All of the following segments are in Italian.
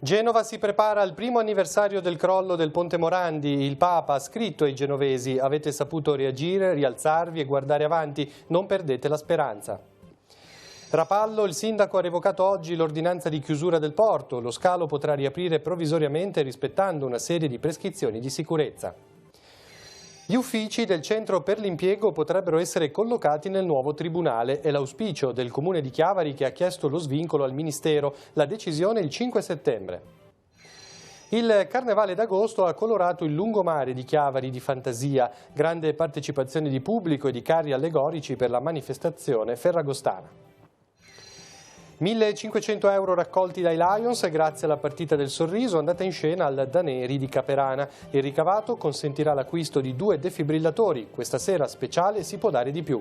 Genova si prepara al primo anniversario del crollo del Ponte Morandi. Il Papa ha scritto ai genovesi: avete saputo reagire, rialzarvi e guardare avanti, non perdete la speranza. Rapallo, il sindaco ha revocato oggi l'ordinanza di chiusura del porto. Lo scalo potrà riaprire provvisoriamente rispettando una serie di prescrizioni di sicurezza. Gli uffici del Centro per l'Impiego potrebbero essere collocati nel nuovo tribunale. È l'auspicio del Comune di Chiavari, che ha chiesto lo svincolo al Ministero. La decisione il 5 settembre. Il Carnevale d'Agosto ha colorato il lungomare di Chiavari di fantasia. Grande partecipazione di pubblico e di carri allegorici per la manifestazione ferragostana. 1.500 euro raccolti dai Lions grazie alla partita del sorriso andata in scena al Daneri di Caperana. Il ricavato consentirà l'acquisto di 2 defibrillatori. Questa sera speciale si può dare di più.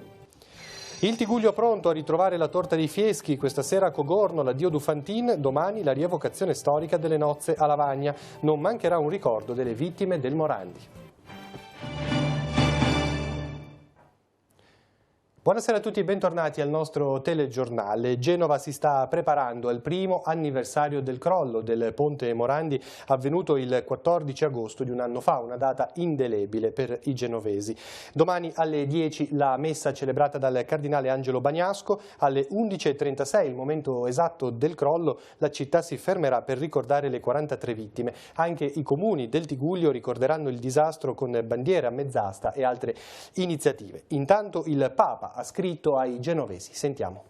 Il Tigullio pronto a ritrovare la torta dei Fieschi. Questa sera a Cogorno l'addio Dufantin, domani la rievocazione storica delle nozze a Lavagna. Non mancherà un ricordo delle vittime del Morandi. Buonasera a tutti e bentornati al nostro telegiornale. Genova si sta preparando al primo anniversario del crollo del Ponte Morandi, avvenuto il 14 agosto di un anno fa, una data indelebile per i genovesi. Domani alle 10 la messa celebrata dal cardinale Angelo Bagnasco, alle 11.36, il momento esatto del crollo, la città si fermerà per ricordare le 43 vittime. Anche i comuni del Tigullio ricorderanno il disastro con bandiere a mezz'asta e altre iniziative. Intanto il Papa ha scritto ai genovesi. Sentiamo.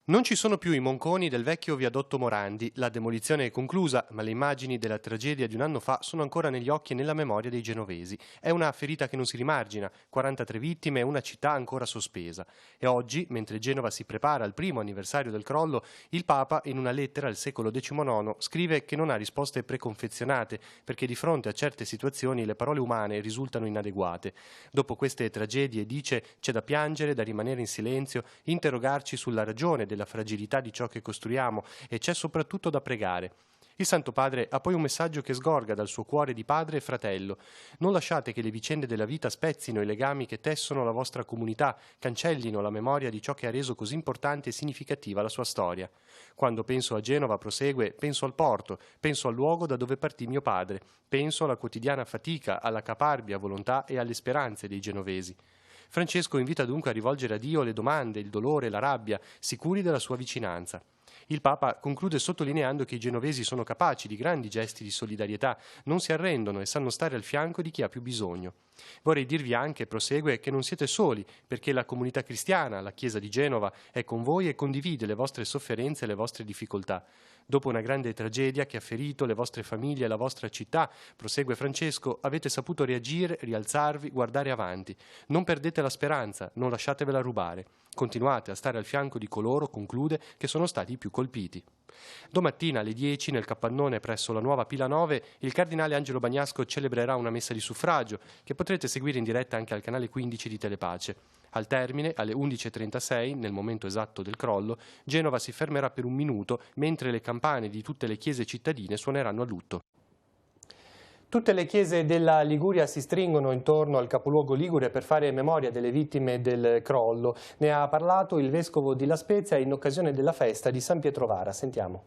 Non ci sono più i monconi del vecchio viadotto Morandi, la demolizione è conclusa, ma le immagini della tragedia di un anno fa sono ancora negli occhi e nella memoria dei genovesi. È una ferita che non si rimargina, 43 vittime e una città ancora sospesa. E oggi, mentre Genova si prepara al primo anniversario del crollo, il Papa, in una lettera al secolo XIX, scrive che non ha risposte preconfezionate, perché di fronte a certe situazioni le parole umane risultano inadeguate. Dopo queste tragedie, dice, c'è da piangere, da rimanere in silenzio, interrogarci sulla ragione della fragilità di ciò che costruiamo e c'è soprattutto da pregare. Il Santo Padre ha poi un messaggio che sgorga dal suo cuore di padre e fratello. Non lasciate che le vicende della vita spezzino i legami che tessono la vostra comunità, cancellino la memoria di ciò che ha reso così importante e significativa la sua storia. Quando penso a Genova, prosegue, penso al porto, penso al luogo da dove partì mio padre, penso alla quotidiana fatica, alla caparbia volontà e alle speranze dei genovesi. Francesco invita dunque a rivolgere a Dio le domande, il dolore, la rabbia, sicuri della sua vicinanza. Il Papa conclude sottolineando che i genovesi sono capaci di grandi gesti di solidarietà, non si arrendono e sanno stare al fianco di chi ha più bisogno. Vorrei dirvi anche, prosegue, che non siete soli, perché la comunità cristiana, la Chiesa di Genova, è con voi e condivide le vostre sofferenze e le vostre difficoltà. Dopo una grande tragedia che ha ferito le vostre famiglie e la vostra città, prosegue Francesco, avete saputo reagire, rialzarvi, guardare avanti. Non perdete la speranza, non lasciatevela rubare. Continuate a stare al fianco di coloro, conclude, che sono stati i più colpiti. Domattina alle 10 nel capannone presso la nuova Pila 9 il cardinale Angelo Bagnasco celebrerà una messa di suffragio che potrete seguire in diretta anche al canale 15 di Telepace. Al termine, alle 11.36, nel momento esatto del crollo, Genova si fermerà per un minuto mentre le campane di tutte le chiese cittadine suoneranno a lutto. Tutte le chiese della Liguria si stringono intorno al capoluogo ligure per fare memoria delle vittime del crollo. Ne ha parlato il vescovo di La Spezia in occasione della festa di San Pietrovara. Sentiamo.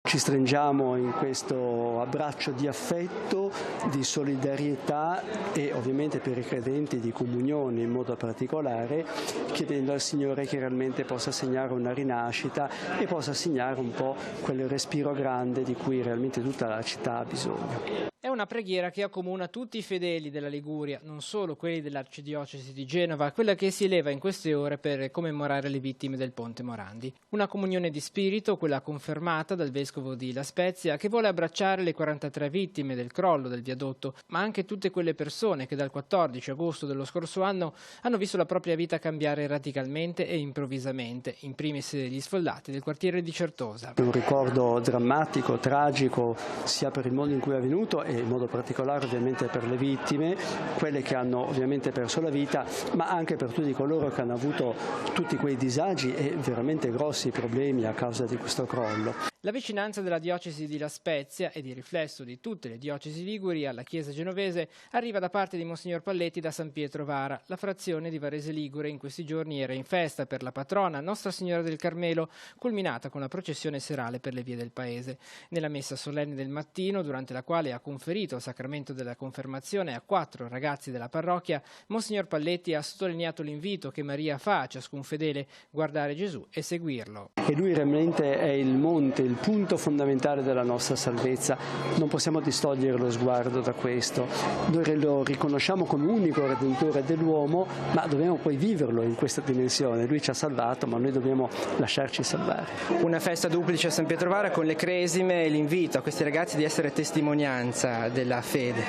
Ci stringiamo in questo abbraccio di affetto, di solidarietà e ovviamente per i credenti di comunione in modo particolare, chiedendo al Signore che realmente possa segnare una rinascita e possa segnare un po' quel respiro grande di cui realmente tutta la città ha bisogno. È una preghiera che accomuna tutti i fedeli della Liguria, non solo quelli dell'Arcidiocesi di Genova, quella che si eleva in queste ore per commemorare le vittime del Ponte Morandi. Una comunione di spirito, quella confermata dal vescovo di La Spezia, che vuole abbracciare le 43 vittime del crollo del viadotto, ma anche tutte quelle persone che dal 14 agosto dello scorso anno hanno visto la propria vita cambiare radicalmente e improvvisamente, in primis gli sfollati del quartiere di Certosa. Un ricordo drammatico, tragico, sia per il modo in cui è avvenuto e in modo particolare ovviamente per le vittime, quelle che hanno ovviamente perso la vita, ma anche per tutti coloro che hanno avuto tutti quei disagi e veramente grossi problemi a causa di questo crollo. La vicinanza della diocesi di La Spezia e di riflesso di tutte le diocesi liguri alla chiesa genovese arriva da parte di Monsignor Palletti da San Pietro Vara. La frazione di Varese Ligure in questi giorni era in festa per la patrona Nostra Signora del Carmelo, culminata con la processione serale per le vie del paese. Nella messa solenne del mattino, durante la quale ha conferito il sacramento della confermazione a 4 ragazzi della parrocchia, Monsignor Palletti ha sottolineato l'invito che Maria fa a ciascun fedele: guardare Gesù e seguirlo. E lui realmente è il monte, il punto fondamentale della nostra salvezza. Non possiamo distogliere lo sguardo da questo. Noi lo riconosciamo come unico redentore dell'uomo, ma dobbiamo poi viverlo in questa dimensione. Lui ci ha salvato, ma noi dobbiamo lasciarci salvare. Una festa duplice a San Pietro Vara con le cresime e l'invito a questi ragazzi di essere testimonianza della fede.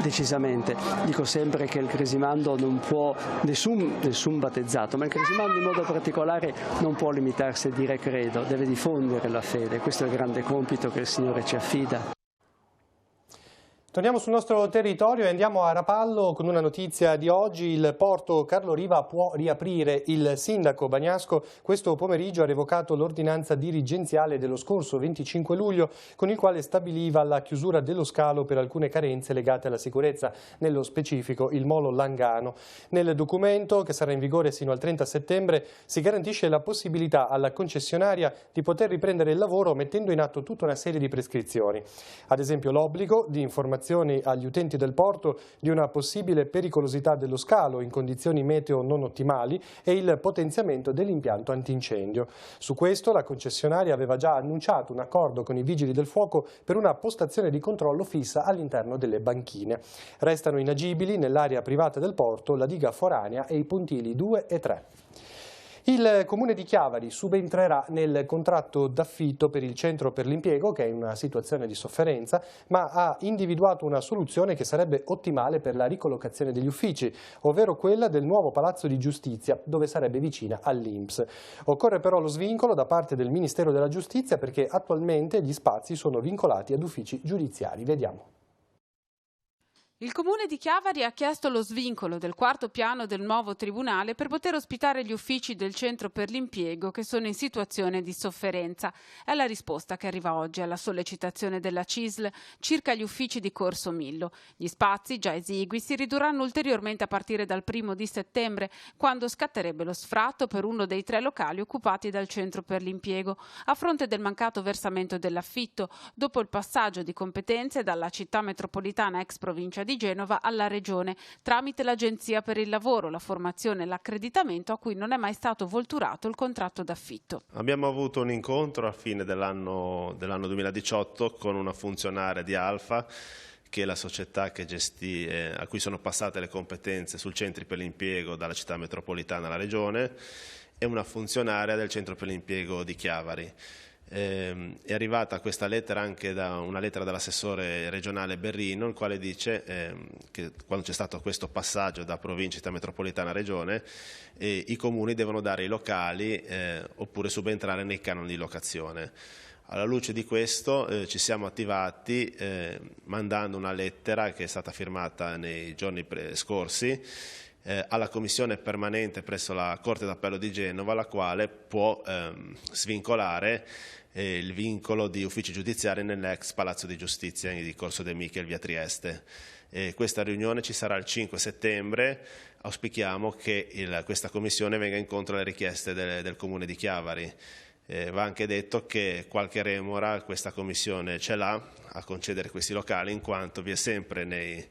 Decisamente. Dico sempre che il cresimando non può, nessun battezzato, ma il cresimando in modo particolare non può limitarsi a dire credo, deve diffondere la fede. Questo è il grande compito che il Signore ci affida. Torniamo sul nostro territorio e andiamo a Rapallo con una notizia di oggi. Il porto Carlo Riva può riaprire. Il sindaco Bagnasco questo pomeriggio ha revocato l'ordinanza dirigenziale dello scorso 25 luglio con il quale stabiliva la chiusura dello scalo per alcune carenze legate alla sicurezza, nello specifico il molo Langano. Nel documento, che sarà in vigore sino al 30 settembre, si garantisce la possibilità alla concessionaria di poter riprendere il lavoro mettendo in atto tutta una serie di prescrizioni. Ad esempio l'obbligo di informazioni agli utenti del porto di una possibile pericolosità dello scalo in condizioni meteo non ottimali e il potenziamento dell'impianto antincendio. Su questo la concessionaria aveva già annunciato un accordo con i vigili del fuoco per una postazione di controllo fissa all'interno delle banchine. Restano inagibili nell'area privata del porto la diga foranea e i pontili 2 e 3. Il Comune di Chiavari subentrerà nel contratto d'affitto per il centro per l'impiego, che è in una situazione di sofferenza, ma ha individuato una soluzione che sarebbe ottimale per la ricollocazione degli uffici, ovvero quella del nuovo Palazzo di Giustizia, dove sarebbe vicina all'INPS. Occorre però lo svincolo da parte del Ministero della Giustizia perché attualmente gli spazi sono vincolati ad uffici giudiziari. Vediamo. Il Comune di Chiavari ha chiesto lo svincolo del 4º piano del nuovo tribunale per poter ospitare gli uffici del centro per l'impiego che sono in situazione di sofferenza. È la risposta che arriva oggi alla sollecitazione della CISL circa gli uffici di Corso Millo. Gli spazi, già esigui, si ridurranno ulteriormente a partire dal 1° di settembre, quando scatterebbe lo sfratto per uno dei 3 locali occupati dal centro per l'impiego, a fronte del mancato versamento dell'affitto, dopo il passaggio di competenze dalla città metropolitana ex provincia di Genova alla Regione, tramite l'Agenzia per il Lavoro, la formazione e l'accreditamento, a cui non è mai stato volturato il contratto d'affitto. Abbiamo avuto un incontro a fine dell'anno 2018 con una funzionaria di Alfa, che è la società che a cui sono passate le competenze sul centri per l'impiego dalla città metropolitana alla Regione, e una funzionaria del centro per l'impiego di Chiavari. È arrivata questa lettera anche da una lettera dall'assessore regionale Berrino, il quale dice che quando c'è stato questo passaggio da provincia, città metropolitana a regione, i comuni devono dare i locali oppure subentrare nei canoni di locazione. Alla luce di questo ci siamo attivati mandando una lettera che è stata firmata nei giorni scorsi alla commissione permanente presso la Corte d'Appello di Genova, la quale può svincolare il vincolo di uffici giudiziari nell'ex Palazzo di Giustizia di Corso De Michel, via Trieste. Questa riunione ci sarà il 5 settembre, auspichiamo che questa commissione venga incontro alle richieste del Comune di Chiavari. Va anche detto che qualche remora questa commissione ce l'ha a concedere questi locali, in quanto vi è sempre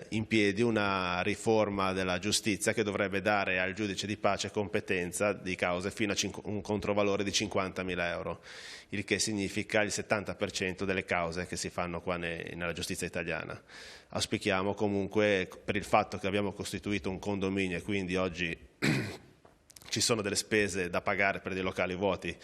in piedi una riforma della giustizia che dovrebbe dare al giudice di pace competenza di cause fino a un controvalore di 50.000 euro, il che significa il 70% delle cause che si fanno qua nella giustizia italiana. Auspichiamo comunque, per il fatto che abbiamo costituito un condominio e quindi oggi ci sono delle spese da pagare per dei locali vuoti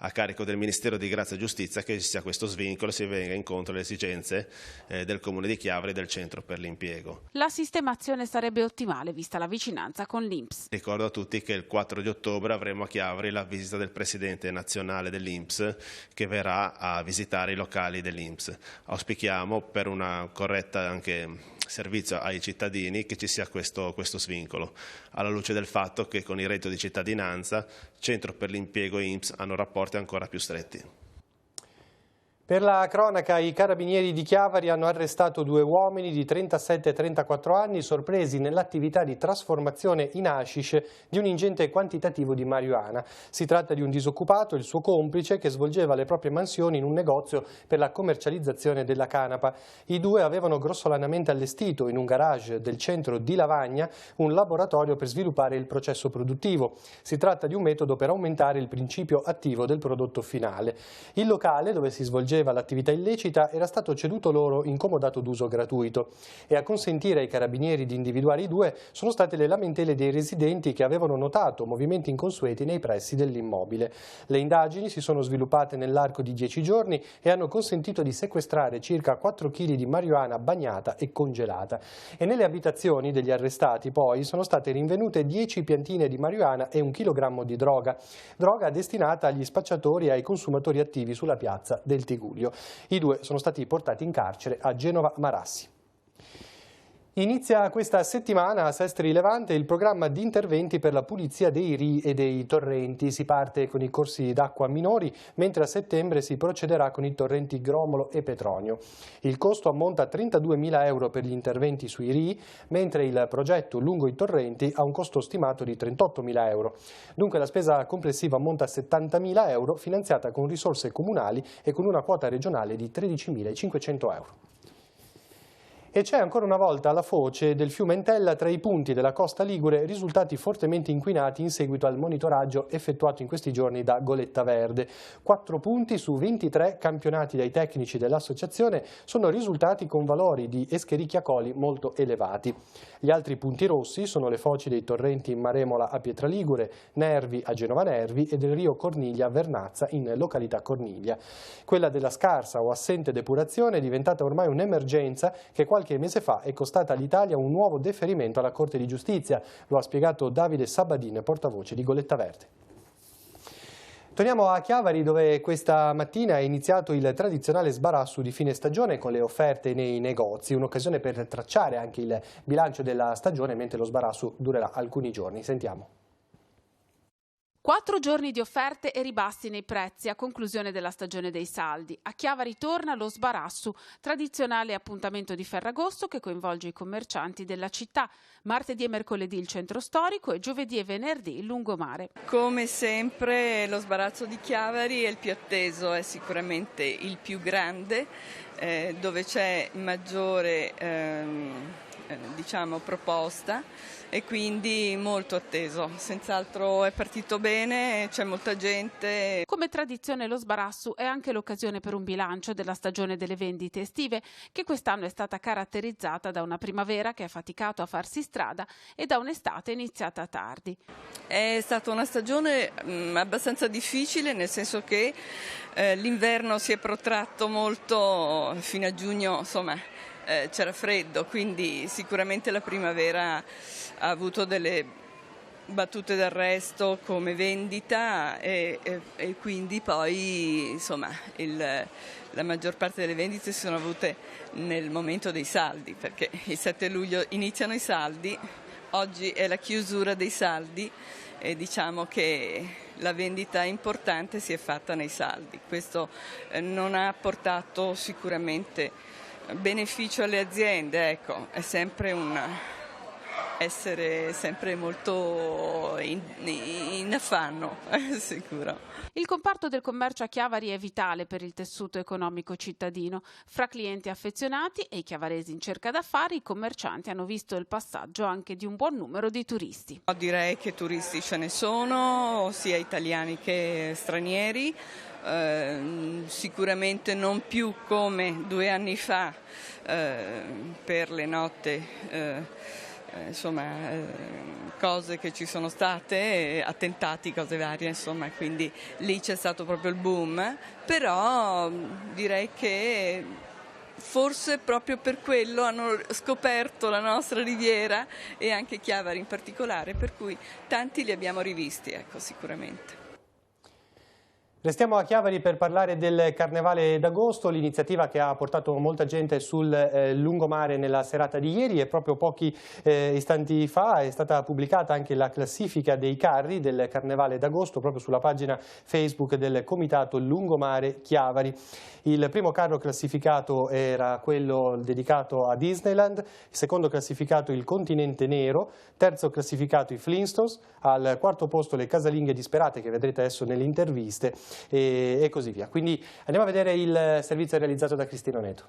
a carico del Ministero di Grazia e Giustizia, che ci sia questo svincolo e si venga incontro alle esigenze del Comune di Chiavari e del Centro per l'Impiego. La sistemazione sarebbe ottimale vista la vicinanza con l'INPS. Ricordo a tutti che il 4 di ottobre avremo a Chiavari la visita del Presidente nazionale dell'INPS, che verrà a visitare i locali dell'INPS. Auspichiamo, per una corretta anche servizio ai cittadini, che ci sia questo svincolo, alla luce del fatto che con il reddito di cittadinanza Centro per l'Impiego e INPS hanno rapporti ancora più stretti. Per la cronaca, i carabinieri di Chiavari hanno arrestato 2 uomini di 37 e 34 anni sorpresi nell'attività di trasformazione in hashish di un ingente quantitativo di marijuana. Si tratta di un disoccupato e il suo complice che svolgeva le proprie mansioni in un negozio per la commercializzazione della canapa. I 2 avevano grossolanamente allestito in un garage del centro di Lavagna un laboratorio per sviluppare il processo produttivo. Si tratta di un metodo per aumentare il principio attivo del prodotto finale. Il locale dove si svolgeva l'attività illecita era stato ceduto loro in comodato d'uso gratuito e a consentire ai carabinieri di individuare i 2 sono state le lamentele dei residenti che avevano notato movimenti inconsueti nei pressi dell'immobile. Le indagini si sono sviluppate nell'arco di 10 giorni e hanno consentito di sequestrare circa 4 kg di marijuana bagnata e congelata. E nelle abitazioni degli arrestati poi sono state rinvenute 10 piantine di marijuana e 1 chilogrammo di droga destinata agli spacciatori e ai consumatori attivi sulla piazza del Tigullio. I 2 sono stati portati in carcere a Genova Marassi. Inizia questa settimana a Sestri Levante il programma di interventi per la pulizia dei rii e dei torrenti. Si parte con i corsi d'acqua minori, mentre a settembre si procederà con i torrenti Gromolo e Petronio. Il costo ammonta a 32.000 euro per gli interventi sui rii, mentre il progetto lungo i torrenti ha un costo stimato di 38.000 euro. Dunque la spesa complessiva ammonta a 70.000 euro, finanziata con risorse comunali e con una quota regionale di 13.500 euro. E c'è ancora una volta la foce del fiume Entella tra i punti della costa ligure risultati fortemente inquinati in seguito al monitoraggio effettuato in questi giorni da Goletta Verde. 4 punti su 23 campionati dai tecnici dell'associazione sono risultati con valori di Escherichia coli molto elevati. Gli altri punti rossi sono le foci dei torrenti in Maremola a Pietraligure, Nervi a Genova Nervi e del rio Corniglia a Vernazza in località Corniglia. Quella della scarsa o assente depurazione è diventata ormai un'emergenza che qualche mese fa è costata all'Italia un nuovo deferimento alla Corte di Giustizia, lo ha spiegato Davide Sabadin, portavoce di Goletta Verde. Torniamo a Chiavari dove questa mattina è iniziato il tradizionale sbarassu di fine stagione con le offerte nei negozi, un'occasione per tracciare anche il bilancio della stagione mentre lo sbarassu durerà alcuni giorni. Sentiamo. 4 giorni di offerte e ribassi nei prezzi a conclusione della stagione dei saldi. A Chiavari torna lo sbarassu, tradizionale appuntamento di Ferragosto che coinvolge i commercianti della città. Martedì e mercoledì il centro storico e giovedì e venerdì il lungomare. Come sempre lo sbarassu di Chiavari è il più atteso, è sicuramente il più grande, dove c'è maggiore proposta e quindi molto atteso. Senz'altro è partito bene, c'è molta gente. Come tradizione lo sbarassu è anche l'occasione per un bilancio della stagione delle vendite estive che quest'anno è stata caratterizzata da una primavera che ha faticato a farsi strada e da un'estate iniziata tardi. È stata una stagione abbastanza difficile, nel senso che l'inverno si è protratto molto fino a giugno, insomma. C'era freddo, quindi sicuramente la primavera ha avuto delle battute d'arresto come vendita e quindi poi insomma la maggior parte delle vendite si sono avute nel momento dei saldi, perché il 7 luglio iniziano i saldi, oggi è la chiusura dei saldi e diciamo che la vendita importante si è fatta nei saldi. Questo non ha portato sicuramente beneficio alle aziende, ecco, è sempre essere sempre molto in affanno, sicuro. Il comparto del commercio a Chiavari è vitale per il tessuto economico cittadino. Fra clienti affezionati e i chiavaresi in cerca d'affari, i commercianti hanno visto il passaggio anche di un buon numero di turisti. Direi che turisti ce ne sono, sia italiani che stranieri. Sicuramente non più come 2 anni fa per le notte, cose che ci sono state, attentati, cose varie, insomma, quindi lì c'è stato proprio il boom, però direi che forse proprio per quello hanno scoperto la nostra riviera e anche Chiavari in particolare, per cui tanti li abbiamo rivisti, ecco, sicuramente. Restiamo a Chiavari per parlare del Carnevale d'Agosto, l'iniziativa che ha portato molta gente sul lungomare nella serata di ieri, e proprio pochi istanti fa è stata pubblicata anche la classifica dei carri del Carnevale d'Agosto proprio sulla pagina Facebook del Comitato Lungomare Chiavari. Il primo carro classificato era quello dedicato a Disneyland, il secondo classificato il Continente Nero, terzo classificato i Flintstones, al quarto posto le casalinghe disperate che vedrete adesso nelle interviste, e così via. Quindi andiamo a vedere il servizio realizzato da Cristina Neto.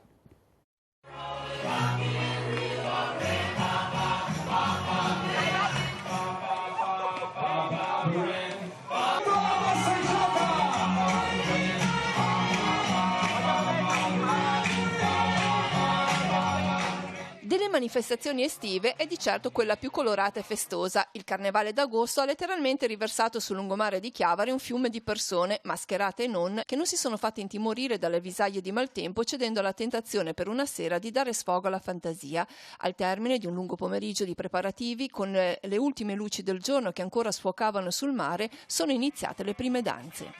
Delle manifestazioni estive è di certo quella più colorata e festosa. Il Carnevale d'Agosto ha letteralmente riversato sul lungomare di Chiavari un fiume di persone, mascherate e non, che non si sono fatte intimorire dalle visaglie di maltempo, cedendo alla tentazione per una sera di dare sfogo alla fantasia. Al termine di un lungo pomeriggio di preparativi, con le ultime luci del giorno che ancora sfocavano sul mare, sono iniziate le prime danze.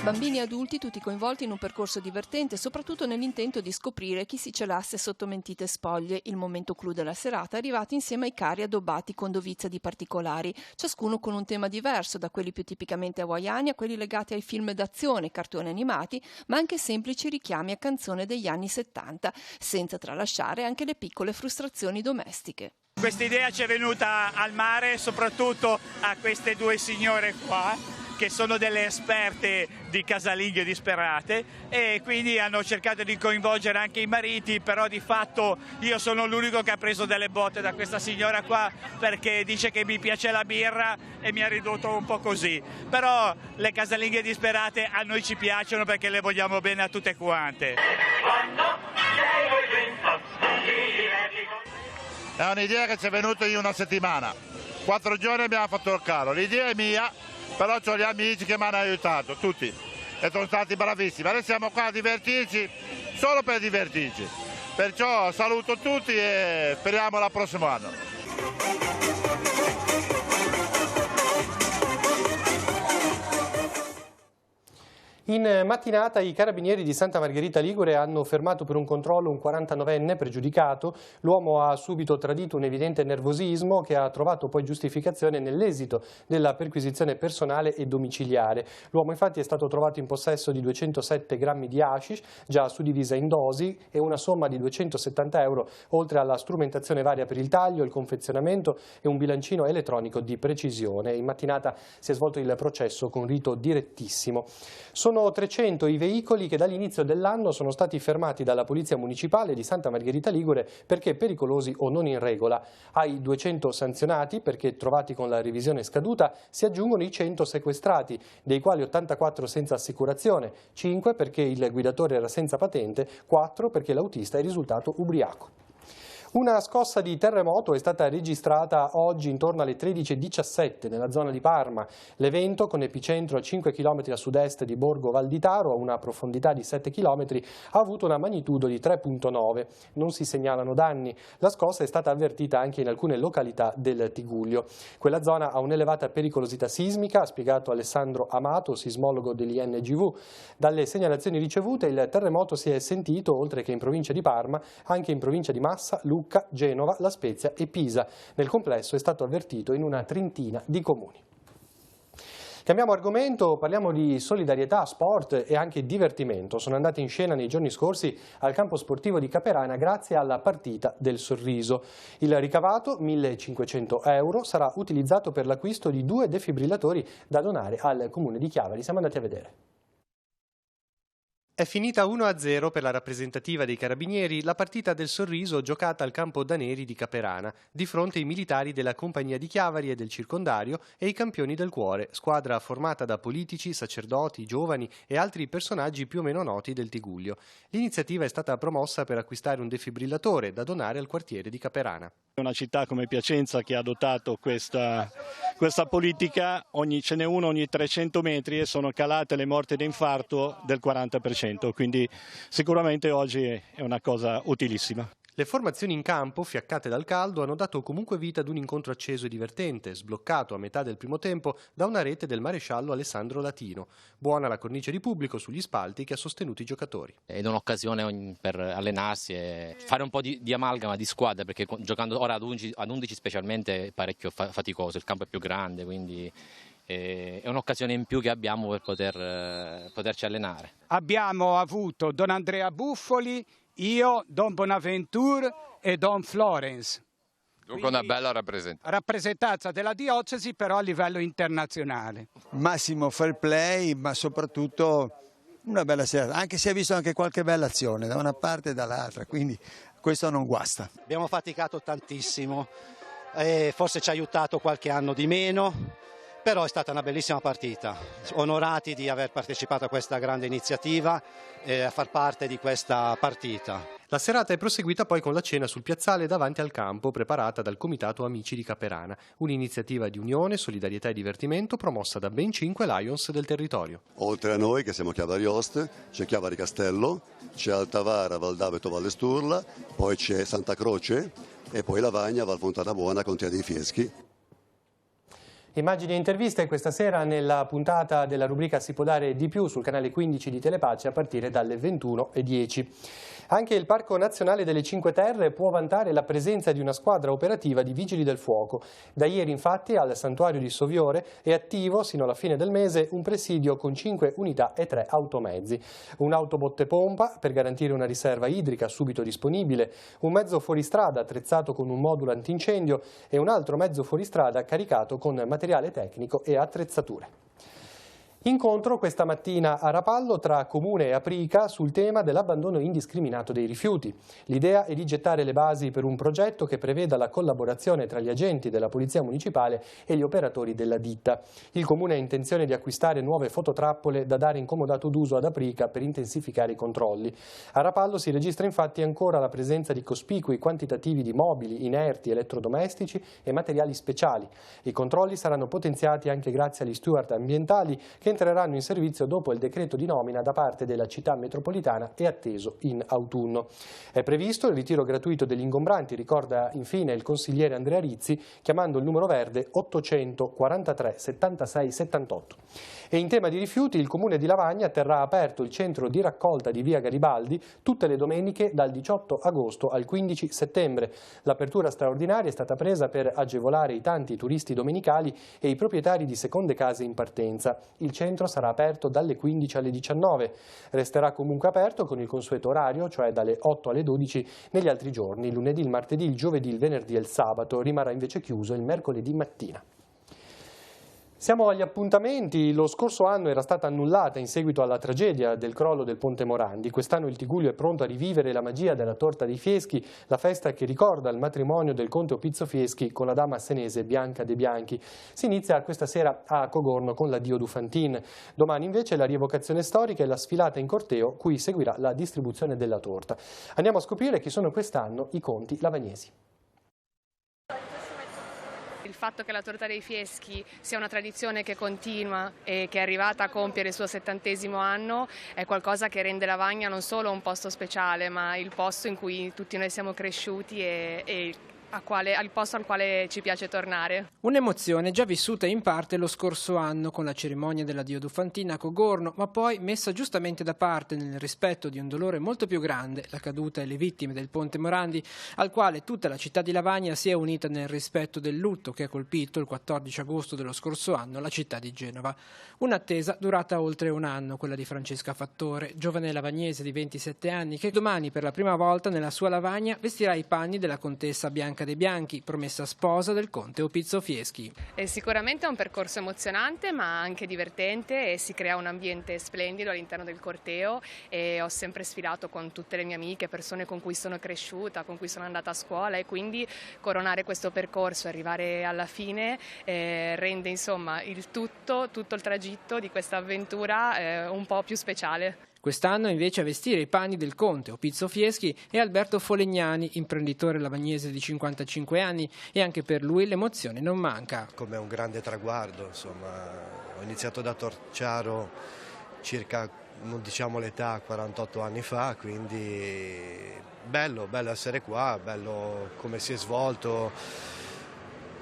Bambini e adulti tutti coinvolti in un percorso divertente, soprattutto nell'intento di scoprire chi si celasse sotto mentite spoglie. Il momento clou della serata è arrivato insieme ai carri addobbati con dovizia di particolari, ciascuno con un tema diverso, da quelli più tipicamente hawaiani a quelli legati ai film d'azione, cartoni animati, ma anche semplici richiami a canzoni degli anni 70, senza tralasciare anche le piccole frustrazioni domestiche. Questa idea ci è venuta al mare, soprattutto a queste due signore qua, che sono delle esperte di casalinghe disperate, e quindi hanno cercato di coinvolgere anche i mariti, però di fatto io sono l'unico che ha preso delle botte da questa signora qua, perché dice che mi piace la birra e mi ha ridotto un po' così. Però le casalinghe disperate a noi ci piacciono perché le vogliamo bene a tutte quante. È un'idea che ci è venuta in una settimana, 4 giorni abbiamo fatto il carro, l'idea è mia, però ho gli amici che mi hanno aiutato, tutti, e sono stati bravissimi. Adesso siamo qua a divertirci, solo per divertirci. Perciò saluto tutti e speriamo al prossimo anno. In mattinata i carabinieri di Santa Margherita Ligure hanno fermato per un controllo un 49enne pregiudicato. L'uomo ha subito tradito un evidente nervosismo che ha trovato poi giustificazione nell'esito della perquisizione personale e domiciliare. L'uomo infatti è stato trovato in possesso di 207 grammi di hashish, già suddivisa in dosi, e una somma di 270 euro, oltre alla strumentazione varia per il taglio, il confezionamento e un bilancino elettronico di precisione. In mattinata si è svolto il processo con rito direttissimo. Sono 300 i veicoli che dall'inizio dell'anno sono stati fermati dalla Polizia Municipale di Santa Margherita Ligure perché pericolosi o non in regola. Ai 200 sanzionati, perché trovati con la revisione scaduta, si aggiungono i 100 sequestrati, dei quali 84 senza assicurazione, 5 perché il guidatore era senza patente, 4 perché l'autista è risultato ubriaco. Una scossa di terremoto è stata registrata oggi intorno alle 13:17 nella zona di Parma. L'evento, con epicentro a 5 km a sud-est di Borgo Valditaro, a una profondità di 7 km, ha avuto una magnitudo di 3,9. Non si segnalano danni. La scossa è stata avvertita anche in alcune località del Tigullio. Quella zona ha un'elevata pericolosità sismica, ha spiegato Alessandro Amato, sismologo dell'INGV. Dalle segnalazioni ricevute il terremoto si è sentito, oltre che in provincia di Parma, anche in provincia di Massa, Lucca, Genova, La Spezia e Pisa. Nel complesso è stato avvertito in una trentina di comuni. Cambiamo argomento, parliamo di solidarietà, sport e anche divertimento. Sono andati in scena nei giorni scorsi al campo sportivo di Caperana grazie alla partita del sorriso. Il ricavato, 1.500 euro, sarà utilizzato per l'acquisto di 2 defibrillatori da donare al comune di Chiavari. Siamo andati a vedere. È finita 1-0 per la rappresentativa dei Carabinieri la partita del sorriso giocata al campo Daneri di Caperana, di fronte ai militari della Compagnia di Chiavari e del Circondario e i Campioni del Cuore, squadra formata da politici, sacerdoti, giovani e altri personaggi più o meno noti del Tigullio. L'iniziativa è stata promossa per acquistare un defibrillatore da donare al quartiere di Caperana. Una città come Piacenza che ha adottato questa politica, ce n'è uno ogni 300 metri e sono calate le morti da infarto del 40%, quindi sicuramente oggi è una cosa utilissima. Le formazioni in campo, fiaccate dal caldo, hanno dato comunque vita ad un incontro acceso e divertente, sbloccato a metà del primo tempo da una rete del maresciallo Alessandro Latino. Buona la cornice di pubblico sugli spalti che ha sostenuto i giocatori. Ed è un'occasione per allenarsi e fare un po' di amalgama di squadra, perché giocando ora ad 11 specialmente è parecchio faticoso, il campo è più grande, quindi è un'occasione in più che abbiamo per poterci allenare. Abbiamo avuto Don Andrea Buffoli, io, Don Bonaventure e Don Florence. Dunque una bella rappresentanza della diocesi, però a livello internazionale. Massimo fair play, ma soprattutto una bella serata, anche se ha visto anche qualche bella azione da una parte e dall'altra, quindi questo non guasta. Abbiamo faticato tantissimo, forse ci ha aiutato qualche anno di meno, però è stata una bellissima partita. Onorati di aver partecipato a questa grande iniziativa e a far parte di questa partita. La serata è proseguita poi con la cena sul piazzale davanti al campo, preparata dal Comitato Amici di Caperana, un'iniziativa di unione, solidarietà e divertimento promossa da ben 5 Lions del territorio. Oltre a noi, che siamo Chiavari Oste, c'è Chiavari Castello, c'è Altavara, Val d'Aveto, Valle Sturla, poi c'è Santa Croce e poi Lavagna, Val Fontana Buona, Contea dei Fieschi. Immagini e interviste questa sera nella puntata della rubrica Si può dare di più sul canale 15 di Telepace a partire dalle 21:10. Anche il Parco Nazionale delle Cinque Terre può vantare la presenza di una squadra operativa di Vigili del Fuoco. Da ieri infatti al Santuario di Soviore è attivo sino alla fine del mese un presidio con 5 unità e 3 automezzi. Un'autobotte pompa per garantire una riserva idrica subito disponibile, un mezzo fuoristrada attrezzato con un modulo antincendio e un altro mezzo fuoristrada caricato con materiale tecnico e attrezzature. Incontro questa mattina a Rapallo tra Comune e Aprica sul tema dell'abbandono indiscriminato dei rifiuti. L'idea è di gettare le basi per un progetto che preveda la collaborazione tra gli agenti della Polizia Municipale e gli operatori della ditta. Il Comune ha intenzione di acquistare nuove fototrappole da dare in comodato d'uso ad Aprica per intensificare i controlli. A Rapallo si registra infatti ancora la presenza di cospicui quantitativi di mobili, inerti, elettrodomestici e materiali speciali. I controlli saranno potenziati anche grazie agli steward ambientali che entreranno in servizio dopo il decreto di nomina da parte della città metropolitana e atteso in autunno. È previsto il ritiro gratuito degli ingombranti, ricorda infine il consigliere Andrea Rizzi, chiamando il numero verde 843 76 78. E in tema di rifiuti il Comune di Lavagna terrà aperto il centro di raccolta di via Garibaldi tutte le domeniche dal 18 agosto al 15 settembre. L'apertura straordinaria è stata presa per agevolare i tanti turisti domenicali e i proprietari di seconde case in partenza. Il centro sarà aperto dalle 15 alle 19. Resterà comunque aperto con il consueto orario, cioè dalle 8 alle 12 negli altri giorni, il lunedì, il martedì, il giovedì, il venerdì e il sabato. Rimarrà invece chiuso il mercoledì mattina. Siamo agli appuntamenti. Lo scorso anno era stata annullata in seguito alla tragedia del crollo del Ponte Morandi. Quest'anno il Tigullio è pronto a rivivere la magia della torta dei Fieschi, la festa che ricorda il matrimonio del conte Opizzo Fieschi con la dama senese Bianca De Bianchi. Si inizia questa sera a Cogorno con l'addio Dufantin. Domani invece la rievocazione storica e la sfilata in corteo, cui seguirà la distribuzione della torta. Andiamo a scoprire chi sono quest'anno i conti lavagnesi. Il fatto che la torta dei Fieschi sia una tradizione che continua e che è arrivata a compiere il suo 70° anno è qualcosa che rende Lavagna non solo un posto speciale, ma il posto in cui tutti noi siamo cresciuti e al posto al quale ci piace tornare. Un'emozione già vissuta in parte lo scorso anno con la cerimonia dell'addio Dufantin a Cogorno, ma poi messa giustamente da parte nel rispetto di un dolore molto più grande, la caduta e le vittime del Ponte Morandi, al quale tutta la città di Lavagna si è unita nel rispetto del lutto che ha colpito il 14 agosto dello scorso anno la città di Genova. Un'attesa durata oltre un anno, quella di Francesca Fattore, giovane lavagnese di 27 anni, che domani per la prima volta nella sua Lavagna vestirà i panni della contessa Bianca De Bianchi, promessa sposa del conte Opizzo Fieschi. Sicuramente è un percorso emozionante ma anche divertente e si crea un ambiente splendido all'interno del corteo e ho sempre sfilato con tutte le mie amiche, persone con cui sono cresciuta, con cui sono andata a scuola e quindi coronare questo percorso e arrivare alla fine rende insomma tutto il tragitto di questa avventura un po' più speciale. Quest'anno invece a vestire i panni del conte Opizzo Fieschi è Alberto Folegnani, imprenditore lavagnese di 55 anni, e anche per lui l'emozione non manca. Come un grande traguardo, insomma, ho iniziato da Torciaro circa, non diciamo l'età, 48 anni fa, quindi bello essere qua, bello come si è svolto,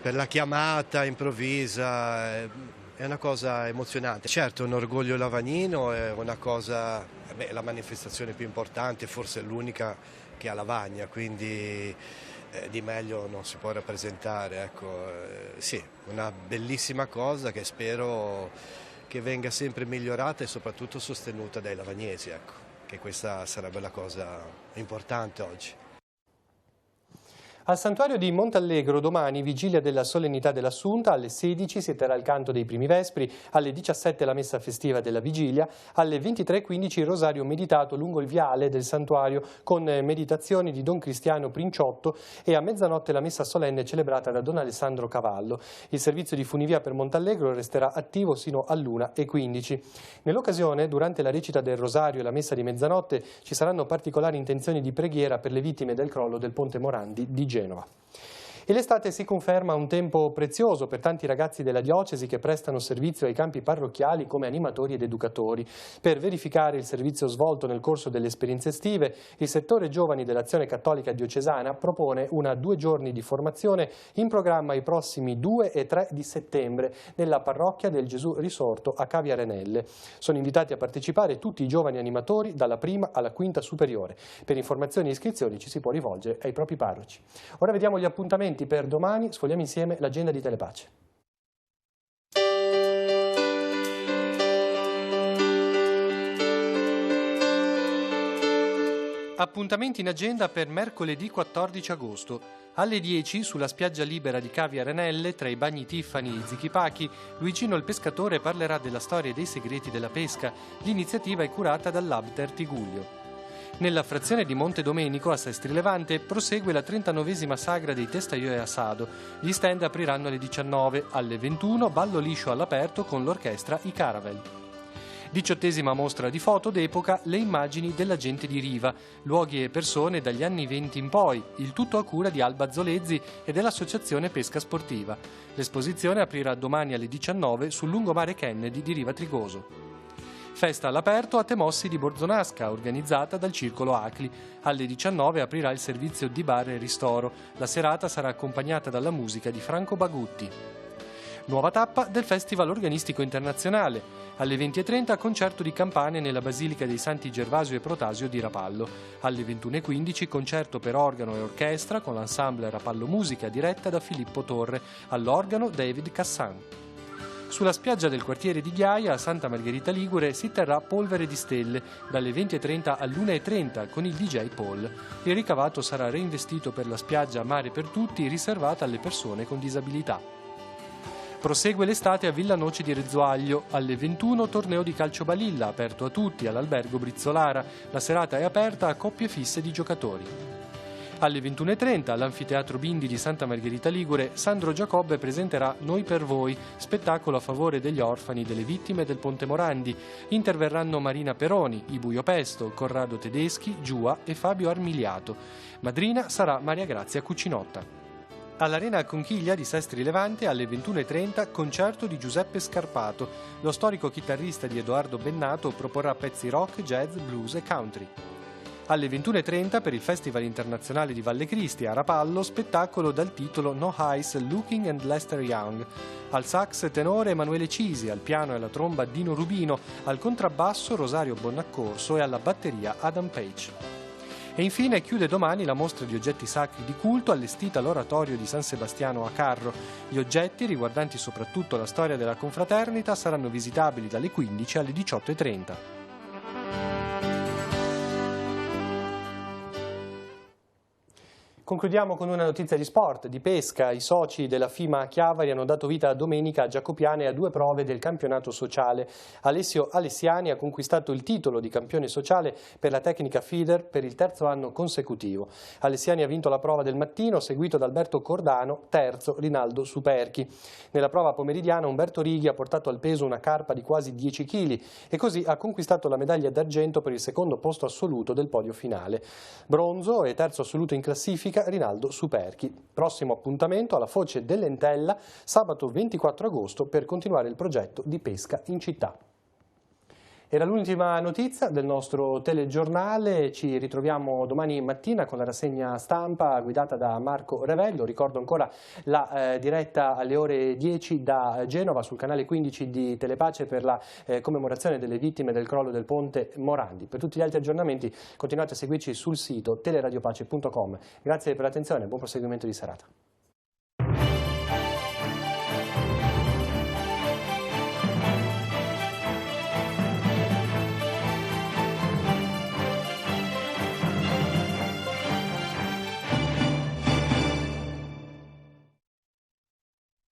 per la chiamata improvvisa, è una cosa emozionante. Certo, è un orgoglio lavagnino, è una cosa, la manifestazione più importante, forse l'unica che ha Lavagna, quindi di meglio non si può rappresentare, ecco. Sì, una bellissima cosa che spero che venga sempre migliorata e soprattutto sostenuta dai lavagnesi, ecco, che questa sarebbe la cosa importante oggi. Al santuario di Montallegro domani, vigilia della solennità dell'Assunta, alle 16 si terrà il canto dei primi vespri, alle 17 la messa festiva della vigilia, alle 23:15 il rosario meditato lungo il viale del santuario con meditazioni di Don Cristiano Princiotto e a mezzanotte la messa solenne celebrata da Don Alessandro Cavallo. Il servizio di funivia per Montallegro resterà attivo sino all'1:15. Nell'occasione, durante la recita del rosario e la messa di mezzanotte, ci saranno particolari intenzioni di preghiera per le vittime del crollo del Ponte Morandi di Genova. E l'estate si conferma un tempo prezioso per tanti ragazzi della diocesi che prestano servizio ai campi parrocchiali come animatori ed educatori. Per verificare il servizio svolto nel corso delle esperienze estive, il settore giovani dell'Azione Cattolica Diocesana propone una 2 giorni di formazione in programma i prossimi 2 e 3 di settembre nella parrocchia del Gesù Risorto a Cavia Arenelle. Sono invitati a partecipare tutti i giovani animatori dalla prima alla quinta superiore. Per informazioni e iscrizioni ci si può rivolgere ai propri parroci. Ora vediamo gli appuntamenti per domani, sfogliamo insieme l'agenda di Telepace. Appuntamenti in agenda per mercoledì 14 agosto. Alle 10 sulla spiaggia libera di Cavia Arenelle, tra i bagni Tiffany e i Zichipachi, Luigino il pescatore parlerà della storia e dei segreti della pesca. L'iniziativa è curata dall'Abter Tigullio. Nella frazione di Monte Domenico, a Sestri Levante, prosegue la 39esima sagra dei Testaioi a Sado. Gli stand apriranno alle 19, alle 21 ballo liscio all'aperto con l'orchestra I Caravel. 18esima mostra di foto d'epoca, le immagini della gente di riva, luoghi e persone dagli anni 20 in poi, il tutto a cura di Alba Zolezzi e dell'Associazione Pesca Sportiva. L'esposizione aprirà domani alle 19 sul lungomare Kennedy di Riva Trigoso. Festa all'aperto a Temossi di Borzonasca, organizzata dal Circolo Acli. Alle 19 aprirà il servizio di bar e ristoro. La serata sarà accompagnata dalla musica di Franco Bagutti. Nuova tappa del Festival Organistico Internazionale. Alle 20:30 concerto di campane nella Basilica dei Santi Gervasio e Protasio di Rapallo. Alle 21:15 concerto per organo e orchestra con l'ensemble Rapallo Musica diretta da Filippo Torre. All'organo David Cassan. Sulla spiaggia del quartiere di Ghiaia, a Santa Margherita Ligure, si terrà Polvere di Stelle, dalle 20:30 all'1:30 con il DJ Paul. Il ricavato sarà reinvestito per la spiaggia Mare per Tutti, riservata alle persone con disabilità. Prosegue l'estate a Villa Noce di Rezzoaglio. Alle 21 torneo di calcio balilla, aperto a tutti, all'albergo Brizzolara. La serata è aperta a coppie fisse di giocatori. Alle 21:30 all'Anfiteatro Bindi di Santa Margherita Ligure, Sandro Giacobbe presenterà Noi per voi, spettacolo a favore degli orfani delle vittime del Ponte Morandi. Interverranno Marina Peroni, Ibuio Pesto, Corrado Tedeschi, Giua e Fabio Armiliato. Madrina sarà Maria Grazia Cucinotta. All'Arena Conchiglia di Sestri Levante alle 21:30 concerto di Giuseppe Scarpato. Lo storico chitarrista di Edoardo Bennato proporrà pezzi rock, jazz, blues e country. Alle 21:30 per il Festival Internazionale di Valle Cristi a Rapallo, spettacolo dal titolo No Highs Looking and Lester Young. Al sax tenore Emanuele Cisi, al piano e alla tromba Dino Rubino, al contrabbasso Rosario Bonnaccorso e alla batteria Adam Page. E infine chiude domani la mostra di oggetti sacri di culto allestita all'oratorio di San Sebastiano a Carro. Gli oggetti, riguardanti soprattutto la storia della confraternita, saranno visitabili dalle 15 alle 18:30. Concludiamo con una notizia di sport, di pesca. I soci della FIMA Chiavari hanno dato vita domenica a Giacopiane a 2 prove del campionato sociale. Alessio Alessiani ha conquistato il titolo di campione sociale per la tecnica feeder per il 3° anno consecutivo. Alessiani ha vinto la prova del mattino, seguito da Alberto Cordano, terzo Rinaldo Superchi. Nella prova pomeridiana Umberto Righi ha portato al peso una carpa di quasi 10 kg e così ha conquistato la medaglia d'argento per il 2° posto assoluto del podio finale. Bronzo e terzo assoluto in classifica Rinaldo Superchi. Prossimo appuntamento alla Foce dell'Entella, sabato 24 agosto, per continuare il progetto di pesca in città. Era l'ultima notizia del nostro telegiornale, ci ritroviamo domani mattina con la rassegna stampa guidata da Marco Revello. Ricordo ancora la diretta alle ore 10 da Genova sul canale 15 di Telepace per la commemorazione delle vittime del crollo del ponte Morandi. Per tutti gli altri aggiornamenti continuate a seguirci sul sito teleradiopace.com. Grazie per l'attenzione e buon proseguimento di serata.